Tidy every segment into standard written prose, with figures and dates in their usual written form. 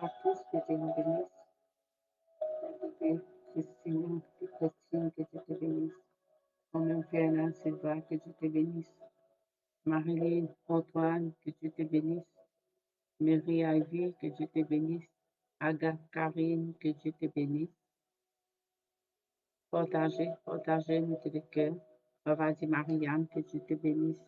à tous, que Dieu nous bénisse. Christine, Christine, que Dieu te bénisse. Mon Fernand Silva, que Dieu te bénisse. Marilyn, Antoine, que Dieu te bénisse. Mary Ivy, que Dieu te bénisse. Agathe, Karine, que Dieu te bénisse. Partagez, mettez le cœur. Vas-y, Marianne, que Dieu te bénisse.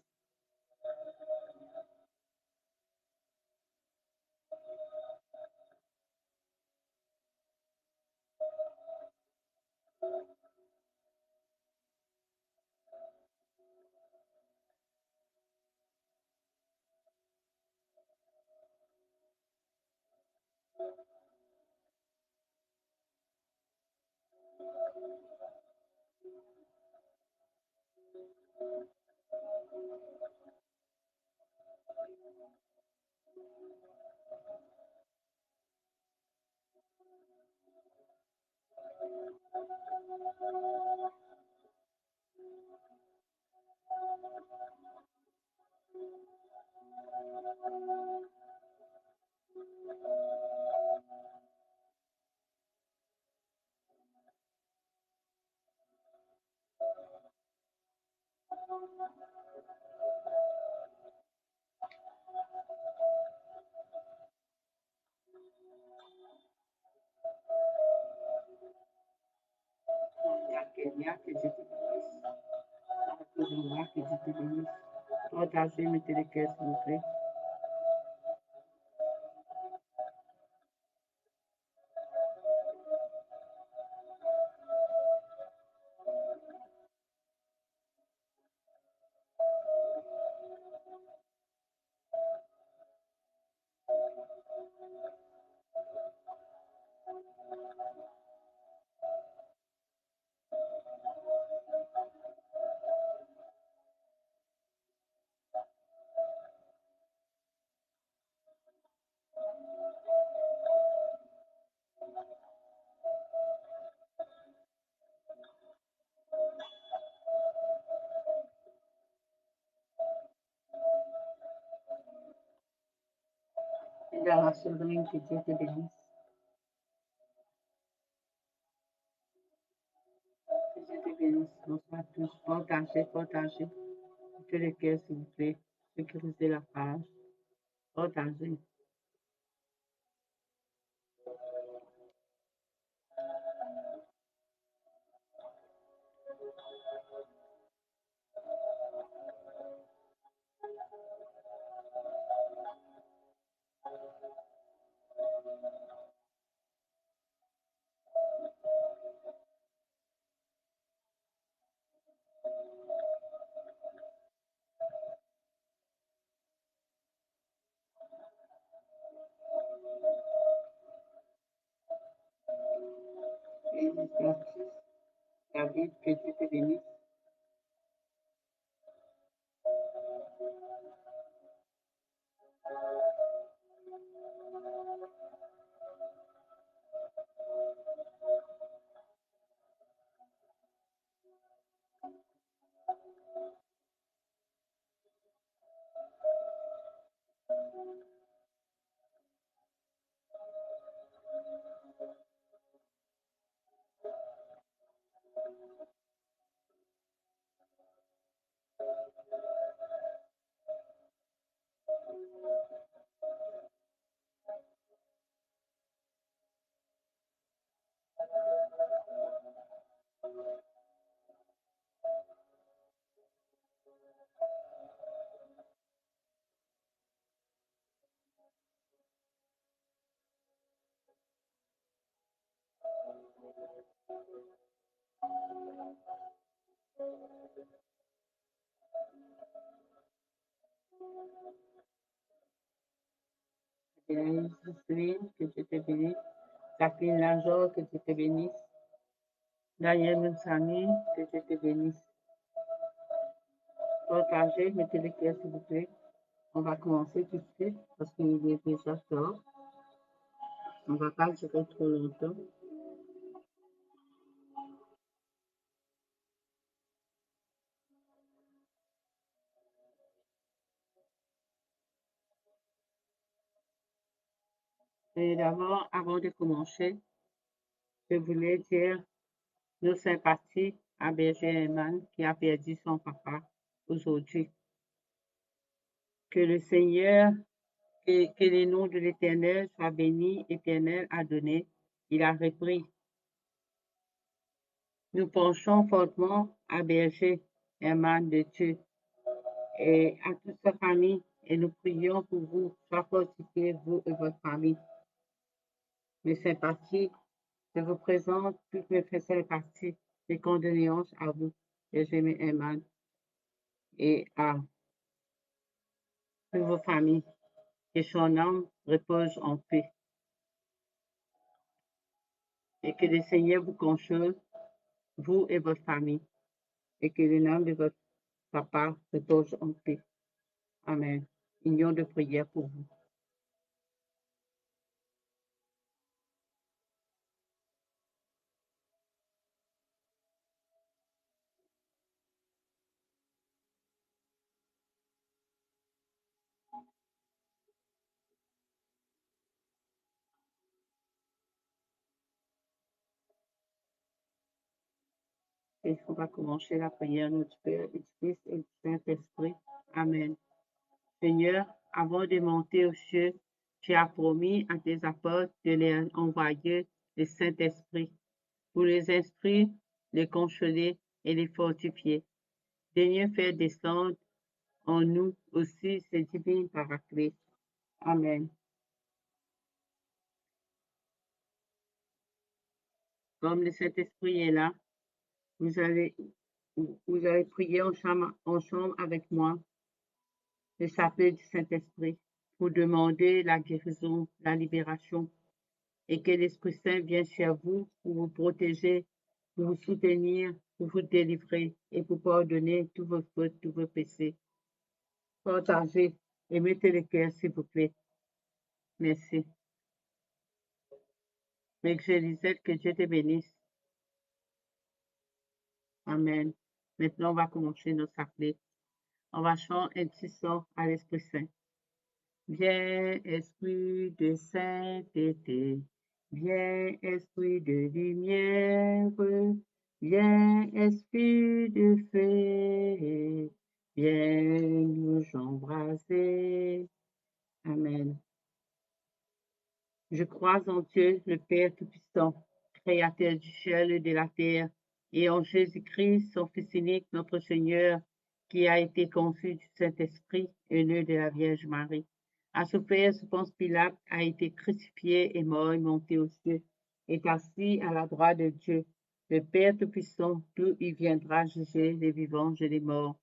Kenya, que Dieu te bénisse. Toujours que Dieu te bénisse. Partagez, mettez le cœur, s'il vous plaît. Dans la Séverine, que Dieu te bénisse. Que Dieu te bénisse. Bonsoir à tous. Partagez. Mettez le cœur, s'il vous plaît. Sécurisez la page. Partagez. Et Béatrice, David, que Dieu te bénisse. Jocelyne, que Dieu te bénisse. Jacqueline Lajor, que Dieu te bénisse. Daniel Moussami, que Dieu te bénisse. Partagez, mettez le cœur, s'il vous plaît. On va commencer tout de suite parce qu'il est déjà tard. On ne va pas durer trop longtemps. Et d'abord, avant de commencer, je voulais dire nos sympathies à Berger Herman qui a perdu son papa aujourd'hui. Que le Seigneur, que le nom de l'Éternel soit béni, Éternel a donné, il a repris. Nous penchons fortement à Berger Herman de Dieu et à toute sa famille et nous prions pour vous, soyez fortifiés, vous et votre famille. Mes sympathies, je vous présente toutes mes sympathies et condoléances à vous, Berger Herman, et à toutes vos familles. Que son âme repose en paix et que le Seigneur vous console, vous et votre famille, et que le nom de votre papa repose en paix. Amen. Union de prière pour vous. Et on va commencer la prière, notre Père, du Fils et du Saint-Esprit. Amen. Seigneur, avant de monter aux cieux, tu as promis à tes apôtres de les envoyer le Saint-Esprit pour les instruire, les consoler et les fortifier. Daignez faire descendre en nous aussi ce divin paraclet. Amen. Comme le Saint-Esprit est là, vous allez, vous allez prier ensemble avec moi le chapelet du Saint-Esprit pour demander la guérison, la libération et que l'Esprit Saint vienne chez vous pour vous protéger, pour vous soutenir, pour vous délivrer et pour pardonner tous vos fautes, tous vos péchés. Partagez et mettez le cœur, s'il vous plaît. Merci. Mais que je disais que Dieu te bénisse. Amen. Maintenant, on va commencer notre chapelet. On va chanter un petit son à l'Esprit Saint. Viens, Esprit de sainteté, viens, Esprit de lumière, viens, Esprit de feu, viens nous embraser. Amen. Je crois en Dieu, le Père Tout-Puissant, Créateur du ciel et de la terre, et en Jésus-Christ, son Fils unique, notre Seigneur, qui a été conçu du Saint-Esprit et né de la Vierge Marie. A souffert sous Ponce Pilate, a été crucifié et mort et monté aux cieux, est assis à la droite de Dieu, le Père Tout-Puissant, d'où il viendra juger les vivants et les morts.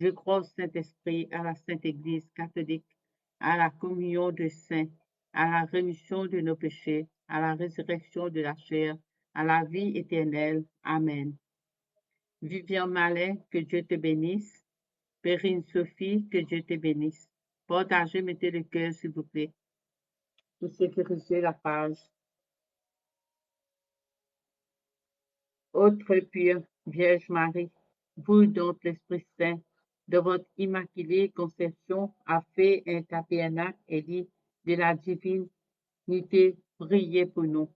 Je crois au Saint-Esprit, à la Sainte Église catholique, à la communion des saints, à la rémission de nos péchés, à la résurrection de la chair, à la vie éternelle. Amen. Vivian Malin, que Dieu te bénisse. Perrine Sophie, que Dieu te bénisse. Partagez, mettez le cœur, s'il vous plaît, pour sécuriser la page. Autre pure, Vierge Marie, vous dont l'Esprit Saint, de votre immaculée conception, a fait un tabernacle élu de la divinité, priez pour nous.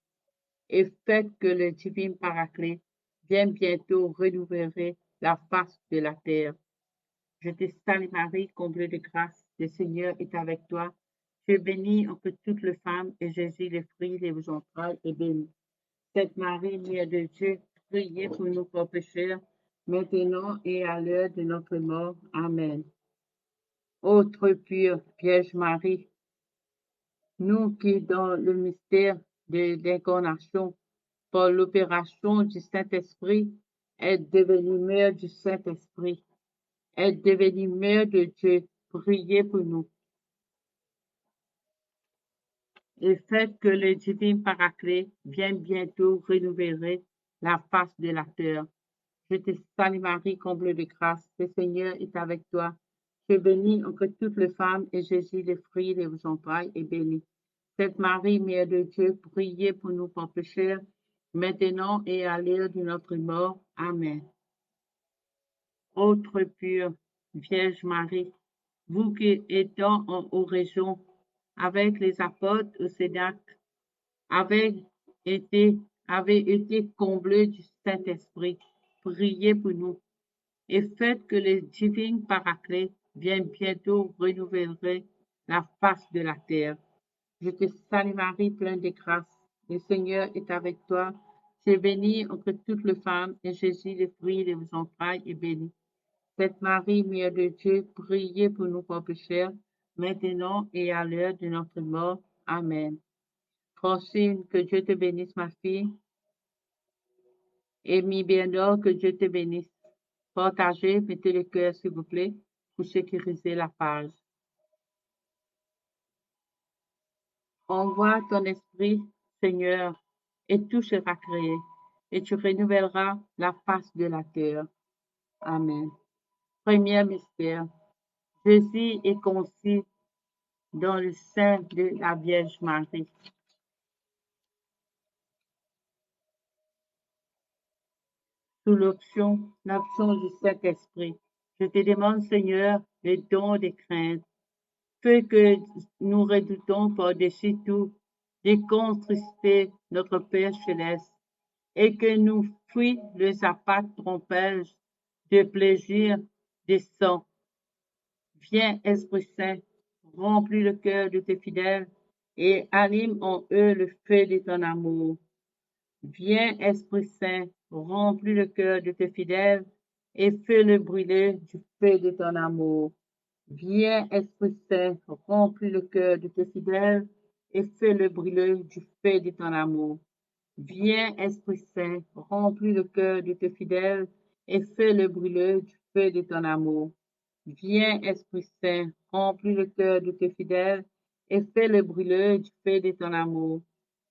Et faites que le divin Paraclet vienne bientôt renouveler la face de la terre. Je te salue Marie, comblée de grâce, le Seigneur est avec toi. Tu es bénie entre toutes les femmes, et Jésus, le fruit de vos entrailles, est béni. Sainte Marie, Mère de Dieu, priez pour nous pauvres pécheurs, maintenant et à l'heure de notre mort. Amen. Autre pure Vierge Marie, nous qui, dans le mystère de l'incarnation, par l'opération du Saint-Esprit, êtes devenue mère du Saint-Esprit, êtes devenue mère de Dieu, priez pour nous. Et faites que le divin Paraclet vienne bientôt renouveler la face de la terre. Je te salue Marie, comblée de grâce, le Seigneur est avec toi. Tu es bénie entre toutes les femmes, et Jésus, le fruit de vos entrailles, est béni. Sainte Marie, Mère de Dieu, priez pour nous pauvres pécheurs, maintenant et à l'heure de notre mort. Amen. Autre pure, Vierge Marie, vous qui étant en région avec les apôtres au Cénacle, avait été, avait été comblés du Saint-Esprit. Priez pour nous et faites que le divin paraclet vienne bientôt renouveler la face de la terre. Je te salue Marie, pleine de grâce. Le Seigneur est avec toi. Tu es bénie entre toutes les femmes, et Jésus, le fruit de vos entrailles, est béni. Sainte Marie, Mère de Dieu, priez pour nous pauvres pécheurs, maintenant et à l'heure de notre mort. Amen. Francine, que Dieu te bénisse, ma fille. Amy Bernard, que Dieu te bénisse. Partagez, mettez le cœur, s'il vous plaît, pour sécuriser la page. Envoie ton esprit, Seigneur, et tout sera créé, et tu renouvelleras la face de la terre. Amen. Premier mystère. Jésus est conçu dans le sein de la Vierge Marie. Sous l'option du Saint-Esprit. Je te demande, Seigneur, le don de crainte. Fais que nous redoutons par-dessus tout de contrister notre Père céleste et que nous fuis les appâts trompeuses de plaisir des sang. Viens, Esprit Saint, remplis le cœur de tes fidèles et anime en eux le feu de ton amour. Viens, Esprit Saint, remplis le cœur de tes fidèles et fais-le brûler du feu de ton amour. Viens, Esprit Saint, remplis le cœur de tes fidèles et fais-le brûler du feu de ton amour. Viens, Esprit Saint, remplis le cœur de tes fidèles et fais-le brûler du feu de ton amour. Viens, Esprit Saint, remplis le cœur de tes fidèles et fais-le brûler du feu de ton amour.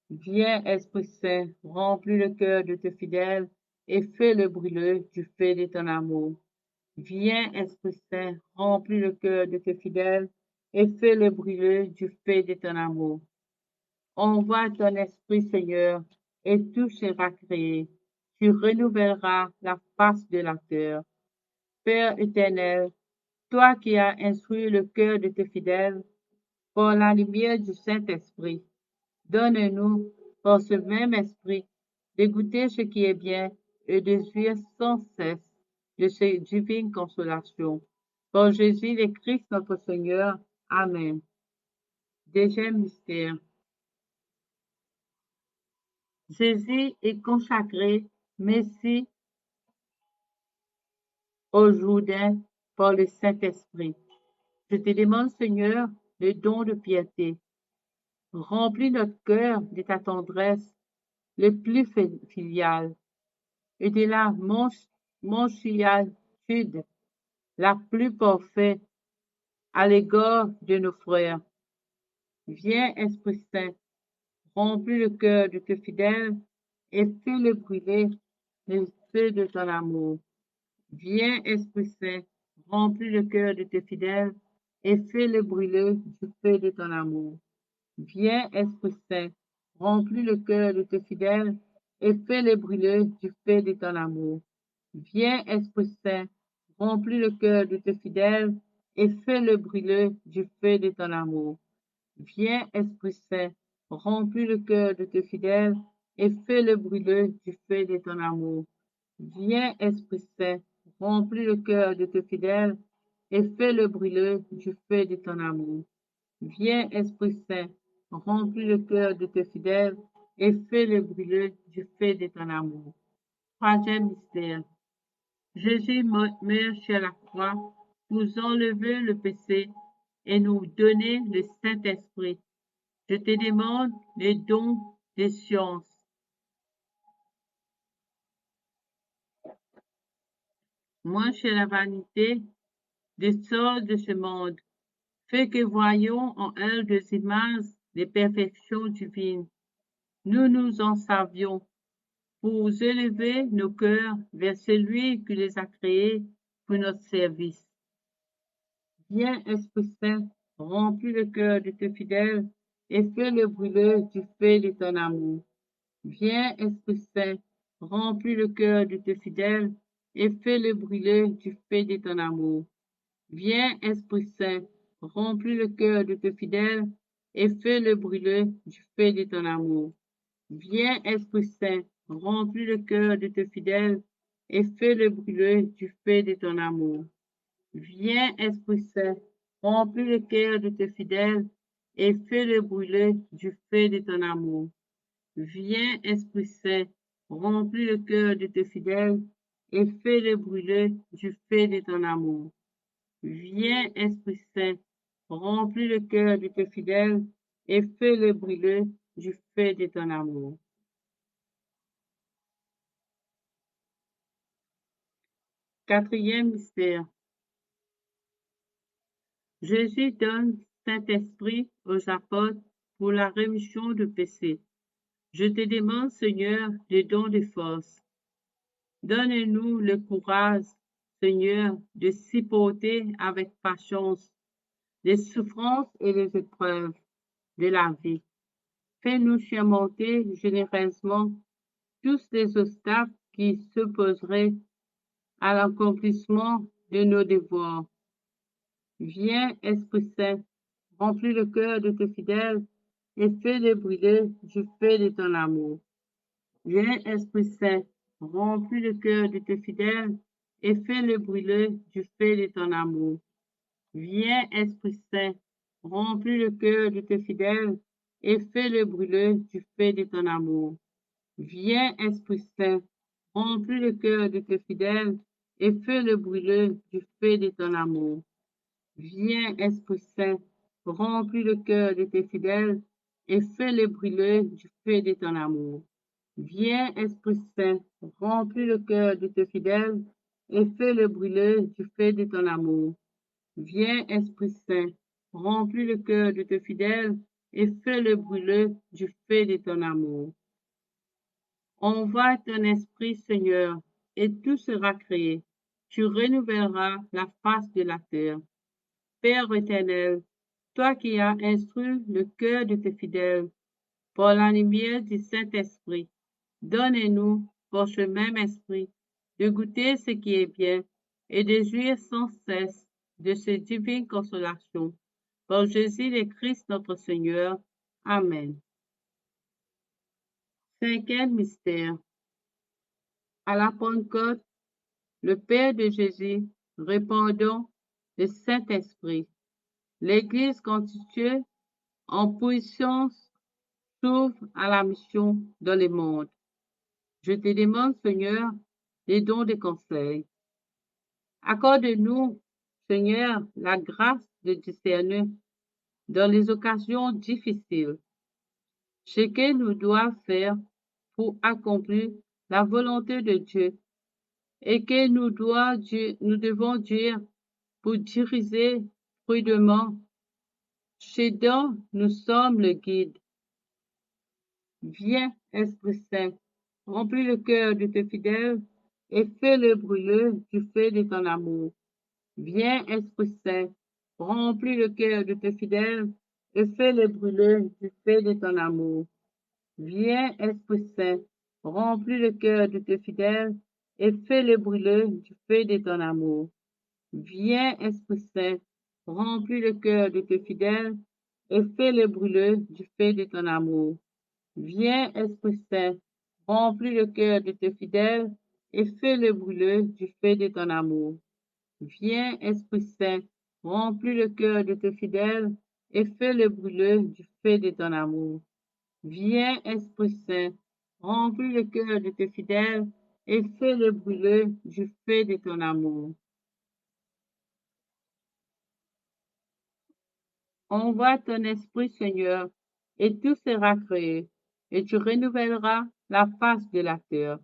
Viens, Esprit Saint, remplis le cœur de tes fidèles et fais-le brûler du feu de ton amour. Viens, Esprit Saint, remplis le cœur de tes fidèles et fais-le brûler du feu de ton amour. Envoie ton esprit, Seigneur, et tout sera créé. Tu renouvelleras la face de la terre. Père éternel, toi qui as instruit le cœur de tes fidèles par la lumière du Saint-Esprit, donne-nous, par ce même esprit, de goûter ce qui est bien et de jouir sans cesse de ces divines consolations. Par Jésus le Christ notre Seigneur. Amen. Deuxième mystère. Jésus est consacré, Messie, au Jourdain par le Saint-Esprit. Je te demande, Seigneur, le don de piété. Remplis notre cœur de ta tendresse le plus filial et de la mansuétude la plus parfaite à l'égard de nos frères. Viens, Esprit Saint, remplis le cœur de tes fidèles et fais-le brûler le feu de ton amour. Viens, Esprit Saint, remplis le cœur de tes fidèles et fais-le brûler du feu de ton amour. Viens, Esprit Saint, remplis le cœur de tes fidèles et fais-le brûler du feu de ton amour. Viens, Esprit Saint, remplis le cœur de tes fidèles et fais-le brûler du feu de ton amour. Viens, Esprit Saint, remplis le cœur de tes fidèles et fais-le brûler du feu de ton amour. Viens, Esprit Saint, remplis le cœur de tes fidèles et fais-le brûler du feu de ton amour. Viens, Esprit Saint, remplis le cœur de tes fidèles et fais-le brûler du feu de ton amour. Troisième mystère. Jésus meurt sur la croix pour enlever le péché et nous donner le Saint-Esprit. Je te demande le don des sciences. Moi, chez la vanité des sorts de ce monde, fais que voyons en elle des images des perfections divines. Nous nous en savions pour élever nos cœurs vers celui qui les a créés pour notre service. Viens, Esprit Saint, remplis le cœur de tes fidèles et fais-le brûler du feu de ton amour. Viens, Esprit Saint, remplis le cœur de tes fidèles et fais-le brûler du feu de ton amour. Viens, Esprit Saint, remplis le cœur de tes fidèles et fais-le brûler du feu de ton amour. Viens, Esprit Saint, remplis le cœur de tes fidèles et fais-le brûler du feu de ton amour. Viens, Esprit Saint, remplis le cœur de tes fidèles et fais-le brûler du feu de ton amour. Viens, Esprit Saint, remplis le cœur de tes fidèles et fais-le brûler du feu de ton amour. Viens, Esprit Saint, remplis le cœur de tes fidèles et fais-le brûler du feu de ton amour. Quatrième mystère. Jésus donne Saint-Esprit aux apôtres pour la rémission de péchés. Je te demande, Seigneur, le don de force. Donne-nous le courage, Seigneur, de supporter avec patience les souffrances et les épreuves de la vie. Fais-nous surmonter généreusement tous les obstacles qui s'opposeraient à l'accomplissement de nos devoirs. Viens, Esprit Saint, remplis le cœur de tes fidèles et fais-les brûler du feu de ton amour. Viens, Esprit Saint, remplis le cœur de tes fidèles et fais-les brûler du feu de ton amour. Viens, Esprit Saint, remplis le cœur de tes fidèles et fais-les brûler du feu de ton amour. Viens, Esprit Saint, remplis le cœur de tes fidèles et fais-le brûler du feu de ton amour. Viens, Esprit Saint, remplis le cœur de tes fidèles et fais-les brûler du feu de ton amour. Viens, Esprit Saint, remplis le cœur de tes fidèles et fais-les brûler du feu de ton amour. Viens, Esprit Saint, remplis le cœur de tes fidèles et fais-les brûler du feu de ton amour. Envoie ton esprit, Seigneur, et tout sera créé. Tu renouvelleras la face de la terre. Père éternel, toi qui as instruit le cœur de tes fidèles par la lumière du Saint-Esprit, donne-nous, par ce même esprit, de goûter ce qui est bien et de jouir sans cesse de ces divines consolations. Par Jésus le Christ notre Seigneur. Amen. Cinquième mystère. À la Pentecôte, le Père de Jésus répandant le Saint-Esprit. L'Église constituée en puissance s'ouvre à la mission dans le monde. Je te demande, Seigneur, les dons de conseil. Accorde-nous, Seigneur, la grâce de discerner dans les occasions difficiles ce que nous devons faire pour accomplir la volonté de Dieu et que nous devons dire pour diriger prudemment ce dont nous sommes le guide. Viens, Esprit Saint, remplis le cœur de tes fidèles et fais-le brûler du feu de ton amour. Viens, Esprit Saint, remplis le cœur de tes fidèles et fais-le brûler du feu de ton amour. Viens, Esprit Saint, remplis le cœur de tes fidèles et fais-le brûler du feu de ton amour. Viens, Esprit Saint, remplis le cœur de tes fidèles et fais-le brûler du feu de ton amour. Viens, Esprit Saint, remplis le cœur de tes fidèles et fais-le brûler du feu de ton amour. Viens, Esprit Saint, remplis le cœur de tes fidèles et fais-le brûler du feu de ton amour. Viens, Esprit Saint, remplis le cœur de tes fidèles et fais-le brûler du feu de ton amour. Envoie ton esprit, Seigneur, et tout sera créé, et tu renouvelleras la face de la terre.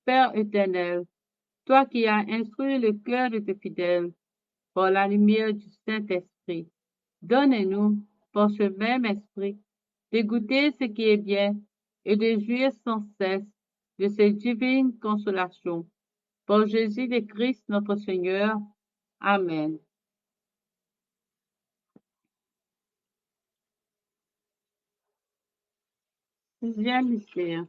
Père éternel, toi qui as instruit le cœur de tes fidèles par la lumière du Saint-Esprit, donne-nous, par ce même esprit, de goûter ce qui est bien et de jouir sans cesse de ces divines consolations. Par Jésus le Christ notre Seigneur. Amen. Sixième mystère.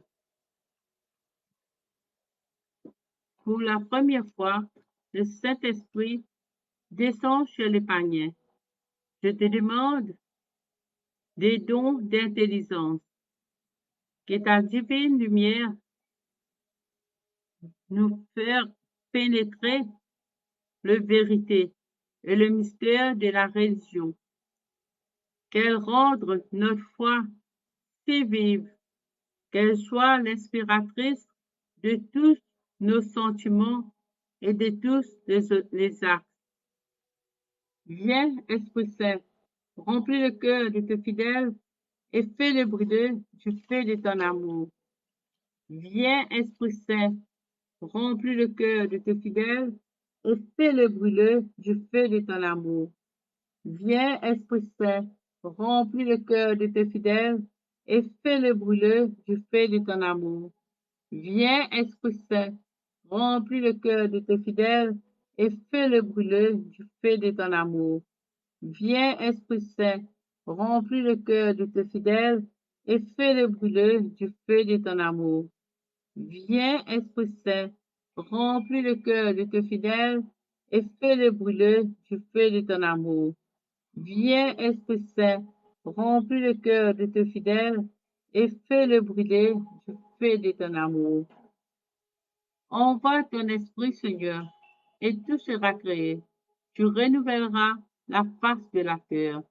Pour la première fois, le Saint-Esprit descend sur les païens. Je te demande des dons d'intelligence. Que ta divine lumière nous fasse pénétrer la vérité et le mystère de la religion. Qu'elle rende notre foi si vive, qu'elle soit l'inspiratrice de tous nos sentiments et de tous les actes. Viens, Esprit Saint, remplis le cœur de tes fidèles et fais-le brûler du feu de ton amour. Viens, Esprit Saint, remplis le cœur de tes fidèles et fais-le brûler du feu de ton amour. Viens, Esprit Saint, remplis le cœur de tes fidèles et fais-le brûler du feu de ton amour. Viens, Esprit Saint, remplis le cœur de tes fidèles et fais-le brûler du feu de ton amour. Viens, Esprit Saint, remplis le cœur de tes fidèles et fais-le brûler du feu de ton amour. Viens, Esprit Saint, remplis le cœur de tes fidèles et fais-le brûler du feu de ton amour. Viens, Esprit Saint, remplis le cœur de tes fidèles et fais-le brûler du feu de ton amour. Envoie ton esprit, Seigneur, et tout sera créé. Tu renouvelleras la face de la terre.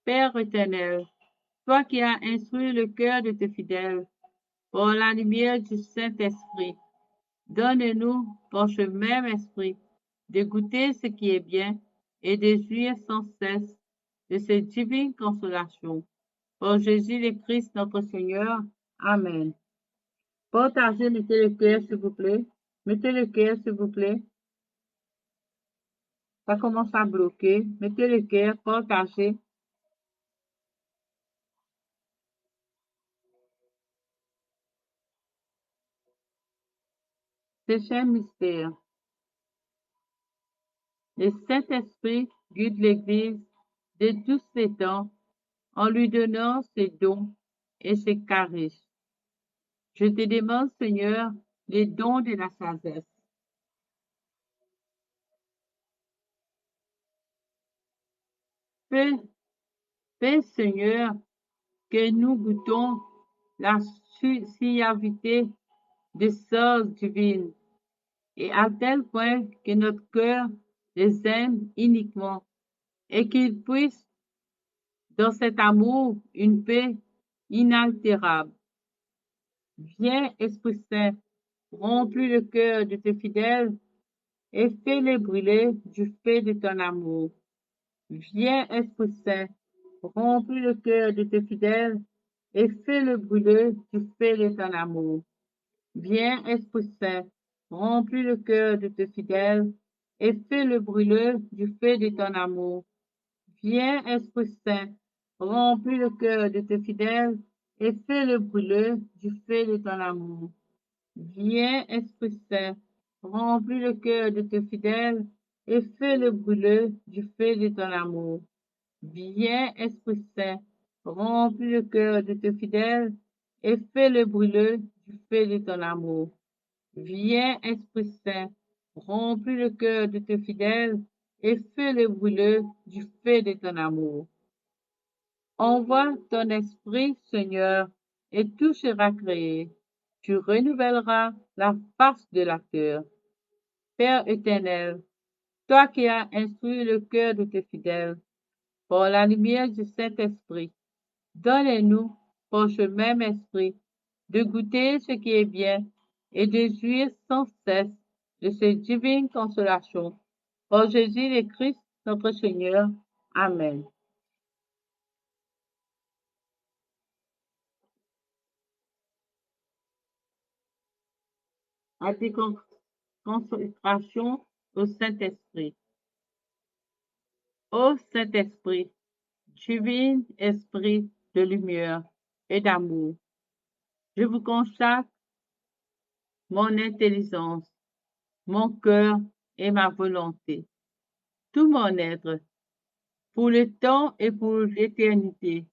Père éternel, toi qui as instruit le cœur de tes fidèles par la lumière du Saint-Esprit, donne-nous, par ce même esprit, de goûter ce qui est bien et de jouir sans cesse de cette divine consolation. Par Jésus le Christ, notre Seigneur. Amen. Partagez, mettez le cœur, s'il vous plaît. Mettez le cœur, s'il vous plaît. Ça commence à bloquer. Mettez le cœur, partagez. Prochain mystère. Le Saint-Esprit guide l'Église de tous les temps en lui donnant ses dons et ses charismes. Je te demande, Seigneur, les dons de la sagesse. Fais, Seigneur, que nous goûtons la suavité des sœurs divines et à tel point que notre cœur les aime uniquement et qu'ils puissent, dans cet amour, une paix inaltérable. Viens, Esprit Saint, remplis le cœur de tes fidèles et fais-les brûler du feu de ton amour. Viens, Esprit Saint, remplis le cœur de tes fidèles et fais-le brûler du feu de ton amour. Viens, Esprit Saint, remplis le cœur de tes fidèles et fais-le brûler du feu de ton amour. Viens, Esprit Saint, remplis le cœur de tes fidèles et fais-le brûler du feu de ton amour. Viens, Esprit Saint, remplis le cœur de tes fidèles et fais-le brûler du feu de ton amour. Viens, Esprit Saint, remplis le cœur de tes fidèles et fais-le brûler du feu de ton amour. Viens, Esprit Saint, remplis le cœur de tes fidèles et fais-le brûler du feu de ton amour. Envoie ton esprit, Seigneur, et tout sera créé. Tu renouvelleras la face de la terre. Père éternel, toi qui as instruit le cœur de tes fidèles par la lumière du Saint-Esprit, donne-nous, par ce même esprit, de goûter ce qui est bien et de jouir sans cesse de cette divine consolation. Par Jésus le Christ, notre Seigneur. Amen. À tes consécration au Saint-Esprit. Ô Saint-Esprit, divin esprit de lumière et d'amour, je vous consacre mon intelligence, mon cœur et ma volonté, tout mon être, pour le temps et pour l'éternité.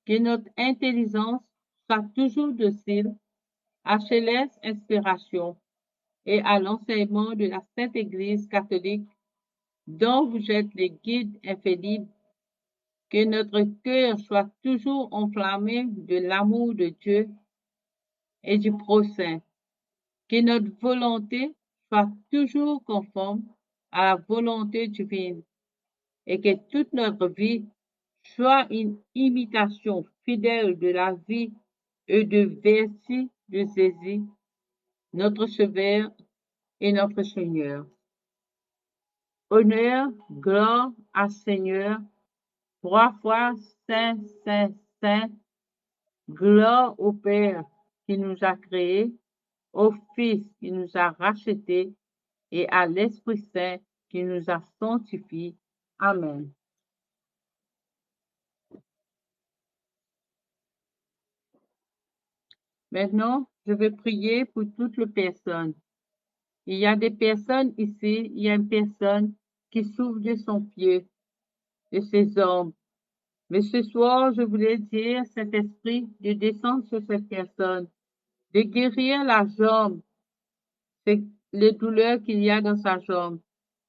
Que notre intelligence soit toujours docile à céleste inspiration et à l'enseignement de la Sainte Église catholique dont vous êtes les guides infaillibles Que notre cœur soit toujours enflammé de l'amour de Dieu et du prochain. Que notre volonté soit toujours conforme à la volonté divine et que toute notre vie soit une imitation fidèle de la vie et de vertu de Jésus, notre Sauveur et notre Seigneur. Honneur, gloire à Seigneur, trois fois Saint, Saint, Saint, gloire au Père qui nous a créés, au Fils qui nous a rachetés et à l'Esprit Saint qui nous a sanctifiés. Amen. Maintenant, je vais prier pour toutes les personnes. Il y a des personnes ici, il y a une personne qui souffre de son pied, de ses ombres. Mais ce soir, je voulais dire, cet esprit, de descendre sur cette personne, de guérir la jambe, c'est les douleurs qu'il y a dans sa jambe.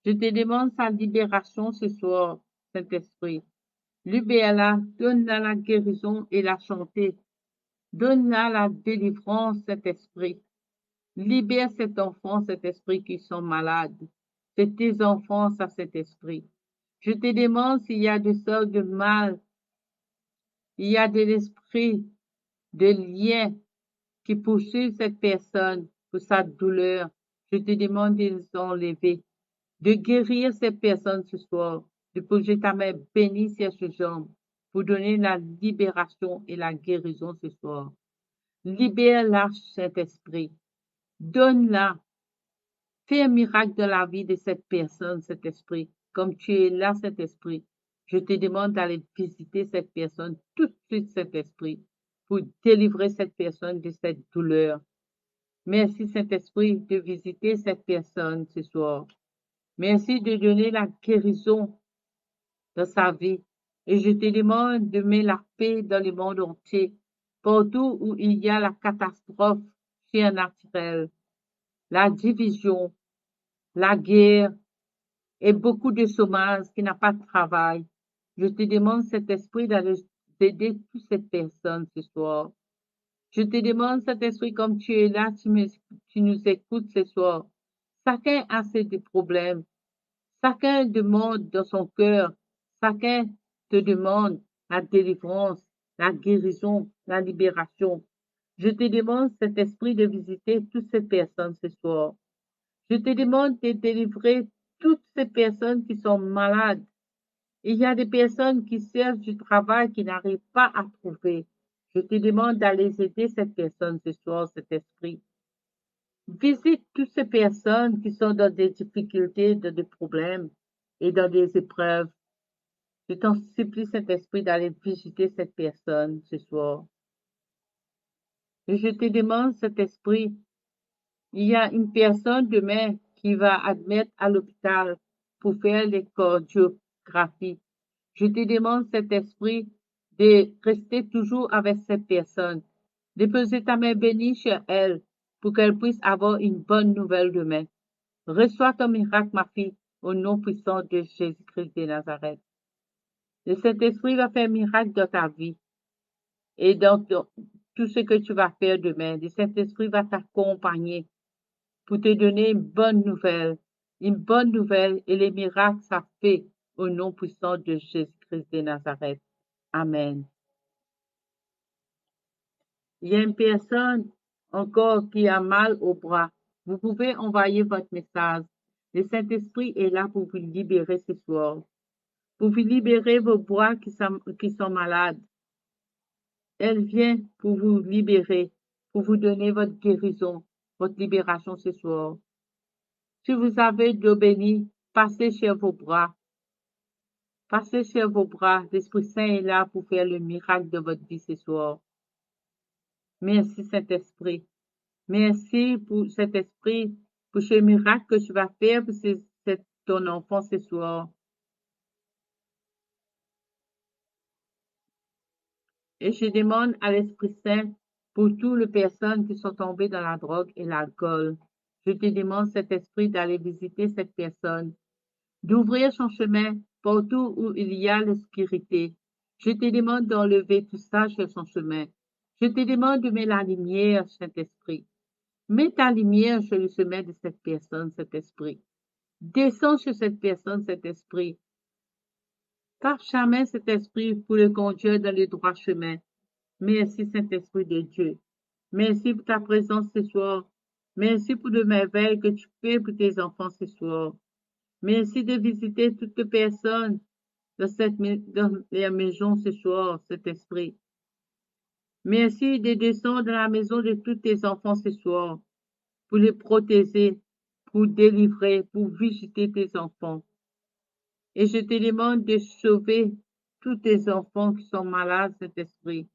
Je te demande sa libération ce soir, cet esprit. Libère-la, donne-la la guérison et la santé. Donne-la la délivrance, cet esprit. Libère cet enfant, cet esprit qui sont malades. C'est tes enfants, ça, cet esprit. Je te demande s'il y a des sortes de mal, il y a de l'esprit, de lien qui poursuivent cette personne pour sa douleur. Je te demande de les enlever, de guérir cette personne ce soir, de poser ta main bénie sur ce jambe pour donner la libération et la guérison ce soir. Libère-la, cet esprit. Donne-la. Fais un miracle dans la vie de cette personne, cet esprit. Comme tu es là, cet esprit, je te demande d'aller visiter cette personne tout de suite, cet esprit, pour délivrer cette personne de cette douleur. Merci, Saint-Esprit, de visiter cette personne ce soir. Merci de donner la guérison dans sa vie. Et je te demande de mettre la paix dans le monde entier, partout où il y a la catastrophe surnaturelle, la division, la guerre et beaucoup de chômage qui n'a pas de travail. Je te demande, cet esprit, d'aider toutes ces personnes ce soir. Je te demande, cet esprit, comme tu es là, tu nous écoutes ce soir. Chacun a ses problèmes. Chacun demande dans son cœur. Chacun te demande la délivrance, la guérison, la libération. Je te demande, cet esprit, de visiter toutes ces personnes ce soir. Je te demande de délivrer toutes ces personnes qui sont malades. Il y a des personnes qui cherchent du travail qui n'arrivent pas à trouver. Je te demande d'aller aider cette personne ce soir, cet esprit. Visite toutes ces personnes qui sont dans des difficultés, dans des problèmes et dans des épreuves. Je t'en supplie, cet esprit, d'aller visiter cette personne ce soir. Et je te demande, cet esprit, il y a une personne demain qui va admettre à l'hôpital pour faire les cardiographies. Je te demande, cet esprit, de rester toujours avec cette personne, de poser ta main bénie sur elle pour qu'elle puisse avoir une bonne nouvelle demain. Reçois ton miracle, ma fille, au nom puissant de Jésus-Christ de Nazareth. Le Saint-Esprit va faire un miracle dans ta vie et dans tout ce que tu vas faire demain. Le Saint-Esprit va t'accompagner pour te donner une bonne nouvelle et les miracles, ça fait au nom puissant de Jésus-Christ de Nazareth. Amen. Il y a une personne encore qui a mal au bras. Vous pouvez envoyer votre message. Le Saint-Esprit est là pour vous libérer ce soir, pour vous libérer vos bras qui sont malades. Elle vient pour vous libérer, pour vous donner votre guérison, votre libération ce soir. Si vous avez de l'eau bénie, passez sur vos bras. Passez sur vos bras. L'Esprit Saint est là pour faire le miracle de votre vie ce soir. Merci, Saint-Esprit. Merci pour cet esprit, pour ce miracle que tu vas faire pour ton enfant ce soir. Et je demande à l'Esprit Saint pour toutes les personnes qui sont tombées dans la drogue et l'alcool. Je te demande, cet esprit, d'aller visiter cette personne, d'ouvrir son chemin partout où il y a l'obscurité, Je te demande d'enlever tout ça sur son chemin. Je te demande de mettre la lumière, Saint-Esprit. Mets ta lumière sur le chemin de cette personne, cet esprit. Descends sur cette personne, cet esprit. Par chemin, cet esprit, pour le conduire dans le droit chemin. Merci, Saint-Esprit de Dieu. Merci pour ta présence ce soir. Merci pour le merveille que tu fais pour tes enfants ce soir. Merci de visiter toutes les personnes dans la maison ce soir, cet esprit. Merci de descendre dans la maison de tous tes enfants ce soir, pour les protéger, pour délivrer, pour visiter tes enfants. Et je te demande de sauver tous tes enfants qui sont malades, cet esprit.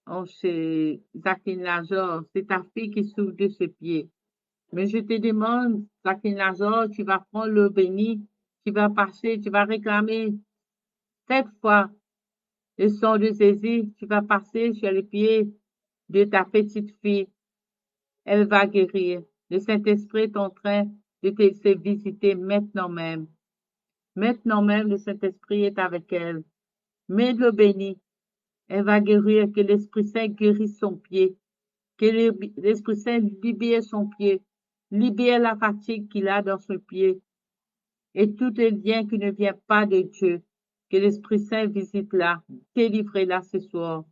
Oh, c'est Jacqueline Lajor, c'est ta fille qui souffre de ce pied. Mais je te demande, Jacqueline Lajor, tu vas prendre le béni, tu vas passer, tu vas réclamer 7 fois le sang de Jésus, tu vas passer sur les pieds de ta petite fille. Elle va guérir. Le Saint-Esprit est en train de te visiter maintenant même. Maintenant même, le Saint-Esprit est avec elle. Mais le béni, elle va guérir, que l'Esprit Saint guérisse son pied, que l'Esprit Saint libère son pied, libère la fatigue qu'il a dans son pied et tout les liens qui ne viennent pas de Dieu. Que l'Esprit Saint visite là, délivre-la ce soir.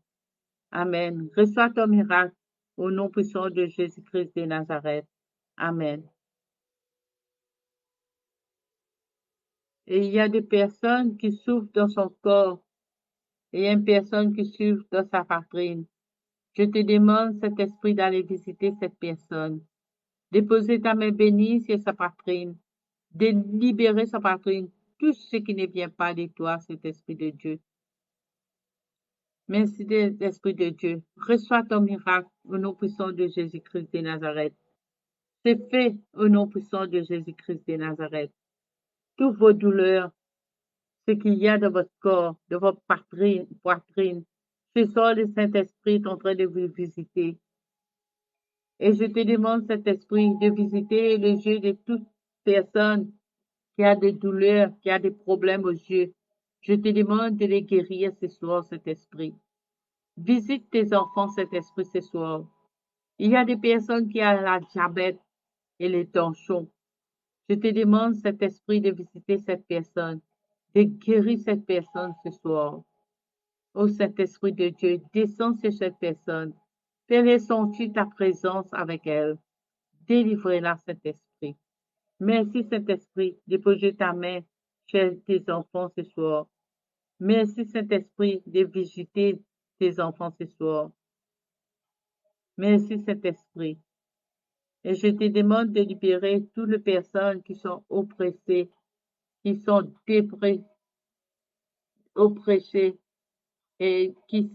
Amen. Reçois ton miracle au nom puissant de Jésus-Christ de Nazareth. Amen. Et il y a des personnes qui souffrent dans son corps et il y a une personne qui souffre dans sa poitrine. Je te demande, cet esprit, d'aller visiter cette personne. Déposer ta main bénie sur sa poitrine. De libérer sa poitrine. Tout ce qui ne vient pas de toi, cet esprit de Dieu. Merci, Esprit de Dieu. Reçois ton miracle au nom puissant de Jésus-Christ de Nazareth. C'est fait au nom puissant de Jésus-Christ de Nazareth. Toutes vos douleurs, ce qu'il y a dans votre corps, de votre poitrine, ce soir, le Saint-Esprit est en train de vous visiter. Et je te demande, cet esprit, de visiter les yeux de toute personne qui a des douleurs, qui a des problèmes aux yeux. Je te demande de les guérir ce soir, cet esprit. Visite tes enfants, cet esprit, ce soir. Il y a des personnes qui ont la diabète et les tensions. Je te demande, cet esprit, de visiter cette personne, de guérir cette personne ce soir. Ô Saint-Esprit de Dieu, descends sur cette personne. Fais ressentir ta présence avec elle. Délivrez-la, Saint-Esprit. Merci, Saint-Esprit, de poser ta main chez tes enfants ce soir. Merci, Saint-Esprit, de visiter tes enfants ce soir. Merci, Saint-Esprit. Et je te demande de libérer toutes les personnes qui sont oppressées, qui sont oppressées et qui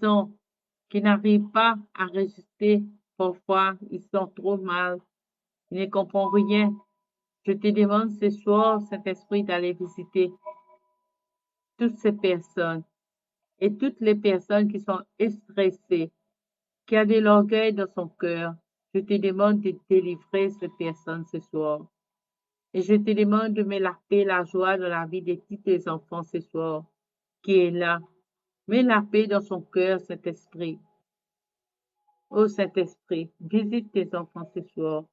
n'arrivent pas à résister. Parfois, ils sont trop mal, ils ne comprennent rien. Je te demande ce soir, Saint-Esprit, d'aller visiter toutes ces personnes et toutes les personnes qui sont stressées, qui ont de l'orgueil dans son cœur. Je te demande de délivrer ces personnes ce soir. Et je te demande de mettre la paix, la joie dans la vie de tous tes enfants ce soir, qui est là. Mets la paix dans son cœur, cet esprit. Ô Saint-Esprit, visite tes enfants ce soir.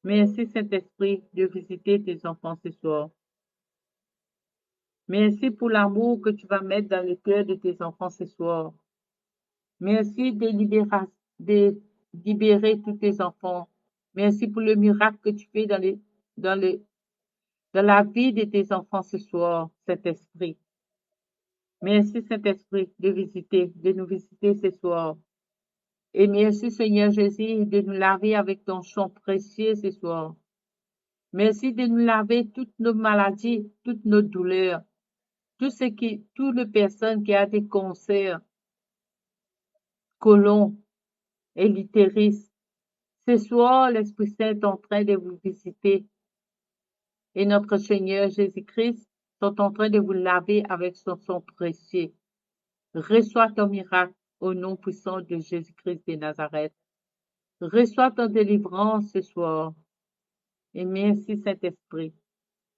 Merci, Saint-Esprit, de visiter tes enfants ce soir. Merci pour l'amour que tu vas mettre dans le cœur de tes enfants ce soir. Merci de libérer tous tes enfants. Merci pour le miracle que tu fais dans le, dans la vie de tes enfants ce soir, Saint-Esprit. Merci, Saint-Esprit, de nous visiter ce soir. Et merci, Seigneur Jésus, de nous laver avec ton sang précieux ce soir. Merci de nous laver toutes nos maladies, toutes nos douleurs, toutes les personnes qui ont des cancers, colons et l'utérus. Ce soir, l'Esprit Saint est en train de vous visiter et notre Seigneur Jésus-Christ sont en train de vous laver avec son sang précieux. Reçois ton miracle au nom puissant de Jésus-Christ de Nazareth. Reçois ton délivrance ce soir. Et merci Saint-Esprit.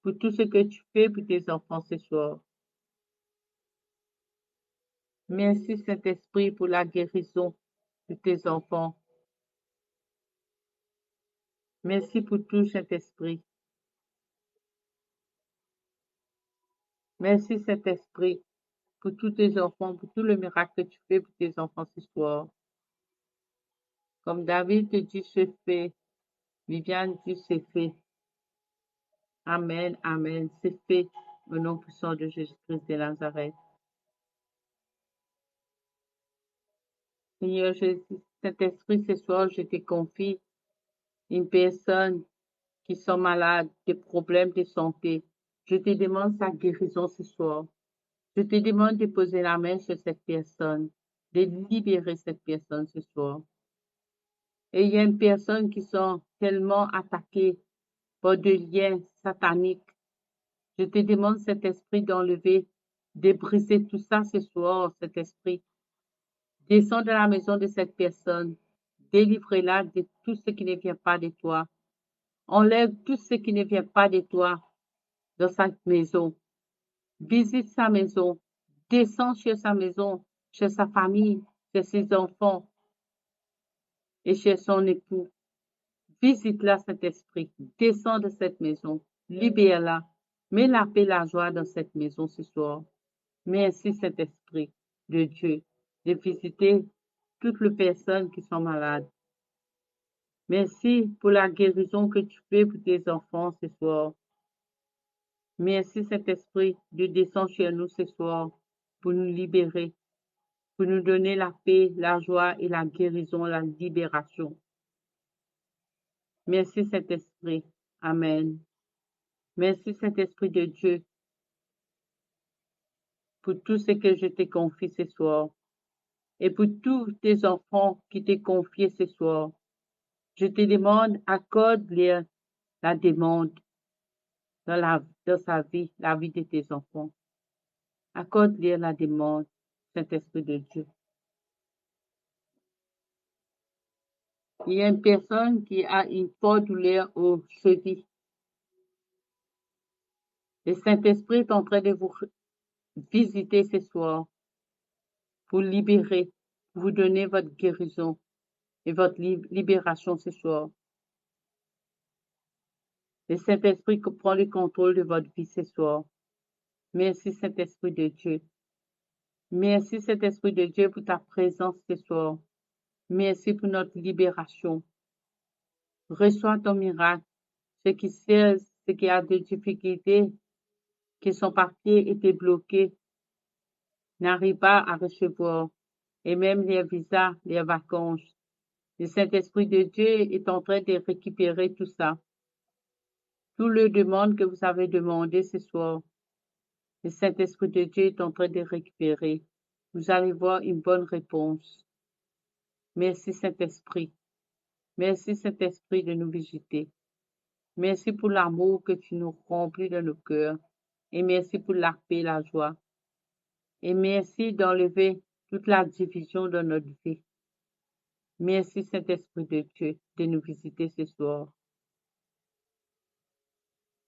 pour tout ce que tu fais pour tes enfants ce soir. Merci, Saint-Esprit, pour la guérison de tes enfants. Merci pour tout, Saint-Esprit. Merci, Saint-Esprit, pour tous tes enfants, pour tout le miracle que tu fais pour tes enfants ce soir. Comme David te dit, c'est fait. Viviane dit, c'est fait. Amen, amen, c'est fait. Au nom puissant de Jésus-Christ de Nazareth. Seigneur Jésus, Saint-Esprit, ce soir, je te confie une personne qui sont malades, des problèmes de santé. Je te demande sa guérison ce soir. Je te demande de poser la main sur cette personne, de libérer cette personne ce soir. Et il y a une personne qui sont tellement attaquées par des liens sataniques. Je te demande, cet esprit, d'enlever, de briser tout ça ce soir, cet esprit. Descends dans la maison de cette personne. Délivre-la de tout ce qui ne vient pas de toi. Enlève tout ce qui ne vient pas de toi dans sa maison. Visite sa maison. Descends chez sa maison, chez sa famille, chez ses enfants et chez son époux. Visite-la, cet esprit. Descends de cette maison. Libère-la. Mets la paix et la joie dans cette maison ce soir. Merci, cet esprit de Dieu, de visiter toutes les personnes qui sont malades. Merci pour la guérison que tu fais pour tes enfants ce soir. Merci, Saint-Esprit, de descendre chez nous ce soir pour nous libérer, pour nous donner la paix, la joie et la guérison, la libération. Merci, Saint-Esprit. Amen. Merci, Saint-Esprit de Dieu, pour tout ce que je t'ai confié ce soir et pour tous tes enfants qui t'ai confiés ce soir. Je te demande, accorde-leur la demande dans sa vie, la vie de tes enfants. Accorde-leur la demande, Saint-Esprit de Dieu. Il y a une personne qui a une forte douleur aux chevilles. Le Saint-Esprit est en train de vous visiter ce soir pour libérer, pour vous donner votre guérison et votre libération ce soir. Le Saint-Esprit prend le contrôle de votre vie ce soir. Merci, Saint-Esprit de Dieu. Merci, Saint-Esprit de Dieu, pour ta présence ce soir. Merci pour notre libération. Reçois ton miracle. Ceux qui a des difficultés, qui son papier était bloqué, n'arrivent pas à recevoir. Et même les visas, les vacances. Le Saint-Esprit de Dieu est en train de récupérer tout ça. Toutes les demandes que vous avez demandées ce soir, le Saint-Esprit de Dieu est en train de récupérer. Vous allez voir une bonne réponse. Merci, Saint-Esprit. Merci, Saint-Esprit, de nous visiter. Merci pour l'amour que tu nous remplis dans nos cœurs. Et merci pour la paix et la joie. Et merci d'enlever toute la division dans notre vie. Merci, Saint-Esprit de Dieu, de nous visiter ce soir.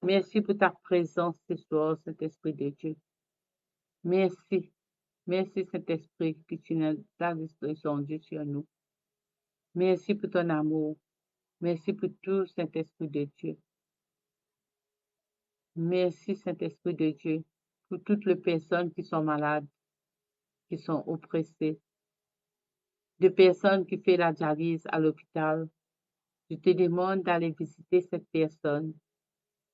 Merci pour ta présence ce soir, Saint-Esprit de Dieu. Merci. Merci, Saint-Esprit, que tu nous as descendu sur nous. Merci pour ton amour. Merci pour tout, Saint-Esprit de Dieu. Merci, Saint-Esprit de Dieu, pour toutes les personnes qui sont malades, qui sont oppressées, de personnes qui font la dialyse à l'hôpital. Je te demande d'aller visiter cette personne.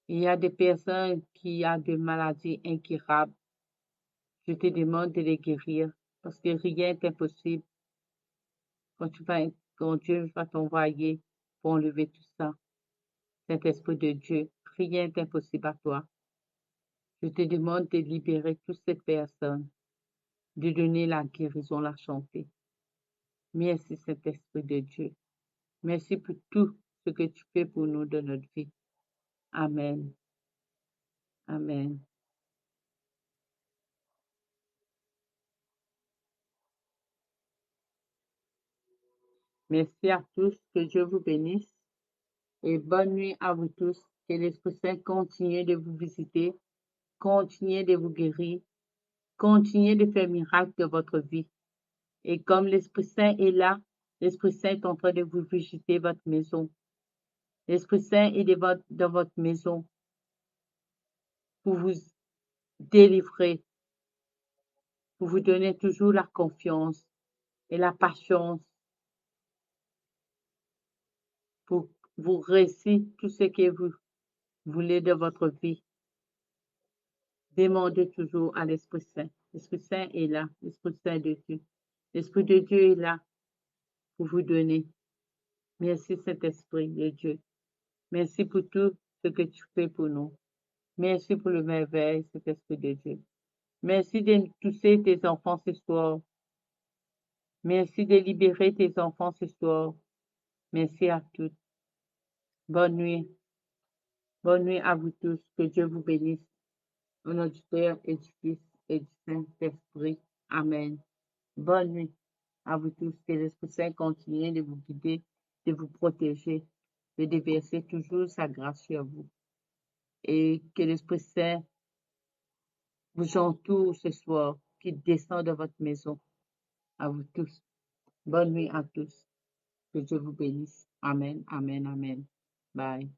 Il y a des personnes qui ont des maladies incurables. Je te demande de les guérir parce que rien n'est impossible quand Dieu va t'envoyer pour enlever tout ça. Saint-Esprit de Dieu, rien n'est impossible à toi. Je te demande de libérer toutes ces personnes, de donner la guérison, la santé. Merci, Saint-Esprit de Dieu. Merci pour tout ce que tu fais pour nous dans notre vie. Amen. Amen. Merci à tous. Que Dieu vous bénisse et bonne nuit à vous tous Que l'Esprit Saint continue de vous visiter, continue de vous guérir, continue de faire miracle de votre vie. Et comme l'Esprit Saint est là, l'Esprit Saint est en train de vous visiter votre maison. L'Esprit Saint est dans votre maison pour vous délivrer, pour vous donner toujours la confiance et la patience pour vous réussir tout ce que vous voulez de votre vie. Demandez toujours à l'Esprit Saint. L'Esprit Saint est là, l'Esprit Saint de Dieu. L'Esprit de Dieu est là pour vous donner. Merci Saint-Esprit de Dieu. Merci pour tout ce que tu fais pour nous. Merci pour le merveille, Saint-Esprit de Dieu. Merci de toucher tes enfants ce soir. Merci de libérer tes enfants ce soir. Merci à tous. Bonne nuit. Bonne nuit à vous tous. Que Dieu vous bénisse. Au nom du Père et du Fils et du Saint-Esprit. Amen. Bonne nuit à vous tous. Que l'Esprit Saint continue de vous guider, de vous protéger, de déverser toujours sa grâce sur vous. Et que l'Esprit Saint vous entoure ce soir, qu'il descend dans votre maison. À vous tous. Bonne nuit à tous. Que Dieu vous bénisse. Amen, amen, amen. Bye.